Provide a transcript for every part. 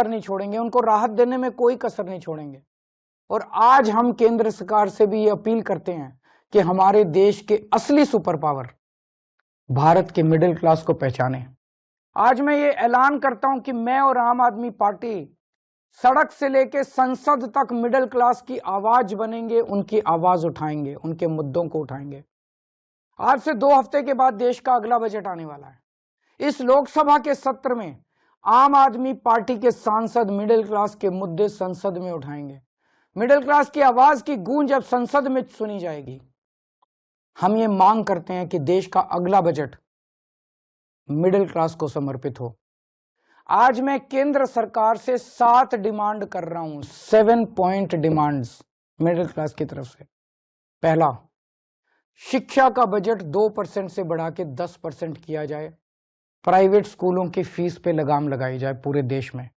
नहीं छोड़ेंगे, उनको राहत देने में कोई कसर नहीं छोड़ेंगे। और आज हम केंद्र सरकार से भी ये अपील करते हैं कि हमारे देश के असली सुपर पावर भारत के मिडिल क्लास को पहचाने। आज मैं ये ऐलान करता हूं कि मैं और आम आदमी पार्टी सड़क से लेकर संसद तक मिडिल क्लास की आवाज बनेंगे, उनकी आवाज उठाएंगे, उनके मुद्दों को उठाएंगे। आज से 2 हफ्ते के बाद देश का अगला बजट आने वाला है। इस लोकसभा के सत्र में आम आदमी पार्टी के सांसद मिडिल क्लास के मुद्दे संसद में उठाएंगे। मिडिल क्लास की आवाज की गूंज अब संसद में सुनी जाएगी। हम ये मांग करते हैं कि देश का अगला बजट मिडिल क्लास को समर्पित हो। आज मैं केंद्र सरकार से 7 डिमांड कर रहा हूं, 7 पॉइंट डिमांड्स मिडिल क्लास की तरफ से। पहला, शिक्षा का बजट 2% से बढ़ा के 10% किया जाए। प्राइवेट स्कूलों की फीस पे लगाम लगाई जाए पूरे देश में।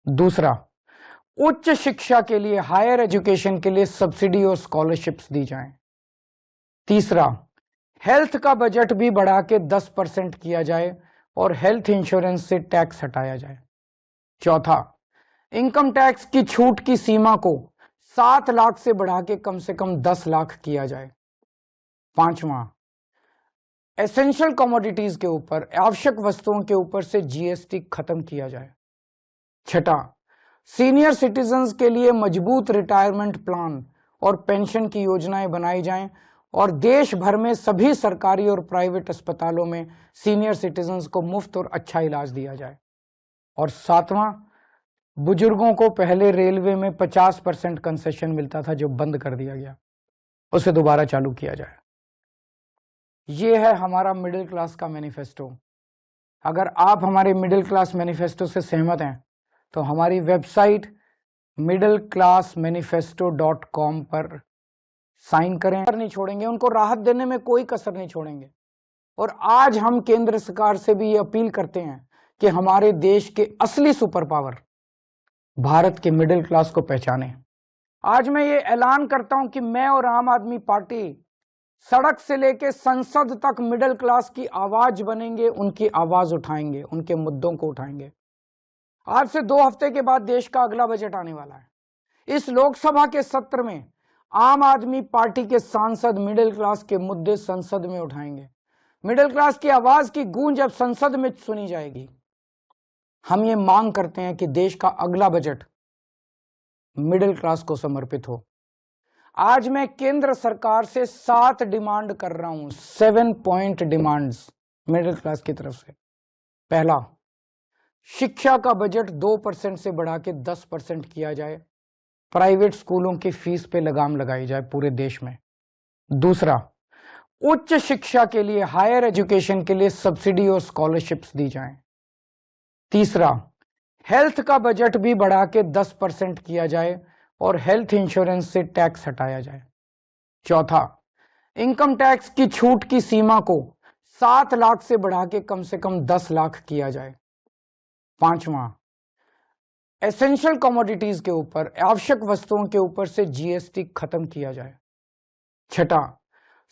दूसरा, उच्च शिक्षा के लिए, हायर एजुकेशन के लिए सब्सिडी और स्कॉलरशिप्स दी जाएं। तीसरा, हेल्थ का बजट भी बढ़ा के 10% किया जाए और हेल्थ इंश्योरेंस से टैक्स हटाया जाए। चौथा, इनकम टैक्स की छूट की सीमा को 7 लाख से बढ़ा के कम से कम 10 लाख किया जाए। पांचवा, एसेंशियल कमोडिटीज के ऊपर, आवश्यक वस्तुओं के ऊपर से जीएसटी खत्म किया जाए। छठा, सीनियर सिटीजन्स के लिए मजबूत रिटायरमेंट प्लान और पेंशन की योजनाएं बनाई जाएं और देश भर में सभी सरकारी और प्राइवेट अस्पतालों में सीनियर सिटीजन्स को मुफ्त और अच्छा इलाज दिया जाए। और सातवां, बुजुर्गों को पहले रेलवे में 50% कंसेशन मिलता था जो बंद कर दिया गया, उसे दोबारा चालू किया जाए। ये है हमारा मिडिल क्लास का मैनिफेस्टो। अगर आप हमारे मिडिल क्लास मैनिफेस्टो से सहमत हैं तो हमारी वेबसाइट middleclassmanifesto.com पर साइन करें। नहीं छोड़ेंगे, उनको राहत देने में कोई कसर नहीं छोड़ेंगे। और आज हम केंद्र सरकार से भी ये अपील करते हैं कि हमारे देश के असली सुपर पावर भारत के मिडिल क्लास को पहचाने। आज मैं ये ऐलान करता हूं कि मैं और आम आदमी पार्टी सड़क से लेकर संसद तक मिडिल क्लास की आवाज बनेंगे, उनकी आवाज उठाएंगे, उनके मुद्दों को उठाएंगे। आज से 2 हफ्ते के बाद देश का अगला बजट आने वाला है। इस लोकसभा के सत्र में आम आदमी पार्टी के सांसद मिडिल क्लास के मुद्दे संसद में उठाएंगे। मिडिल क्लास की आवाज की गूंज अब संसद में सुनी जाएगी। हम ये मांग करते हैं कि देश का अगला बजट मिडिल क्लास को समर्पित हो। आज मैं केंद्र सरकार से 7 डिमांड कर रहा हूं, 7 पॉइंट डिमांड्स मिडिल क्लास की तरफ से। पहला, शिक्षा का बजट 2% से बढ़ा के 10% किया जाए। प्राइवेट स्कूलों की फीस पे लगाम लगाई जाए पूरे देश में। दूसरा, उच्च शिक्षा के लिए, हायर एजुकेशन के लिए सब्सिडी और स्कॉलरशिप्स दी जाएं। तीसरा, हेल्थ का बजट भी बढ़ा के 10% किया जाए और हेल्थ इंश्योरेंस से टैक्स हटाया जाए। चौथा, इनकम टैक्स की छूट की सीमा को 7 लाख से बढ़ा के कम से कम 10 लाख किया जाए। पांचवा, एसेंशियल कमोडिटीज के ऊपर, आवश्यक वस्तुओं के ऊपर से जीएसटी खत्म किया जाए। छठा,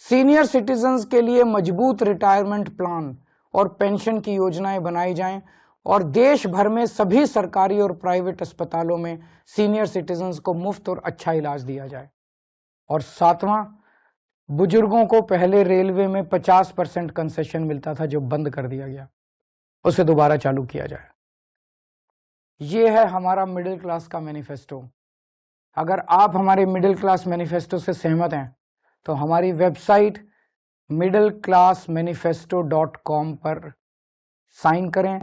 सीनियर सिटीजन्स के लिए मजबूत रिटायरमेंट प्लान और पेंशन की योजनाएं बनाई जाएं और देश भर में सभी सरकारी और प्राइवेट अस्पतालों में सीनियर सिटीजन्स को मुफ्त और अच्छा इलाज दिया जाए। और सातवां, बुजुर्गों को पहले रेलवे में 50% कंसेशन मिलता था जो बंद कर दिया गया, उसे दोबारा चालू किया जाए। ये है हमारा मिडिल क्लास का मैनिफेस्टो। अगर आप हमारे मिडिल क्लास मैनिफेस्टो से सहमत हैं तो हमारी वेबसाइट middleclassmanifesto.com पर साइन करें।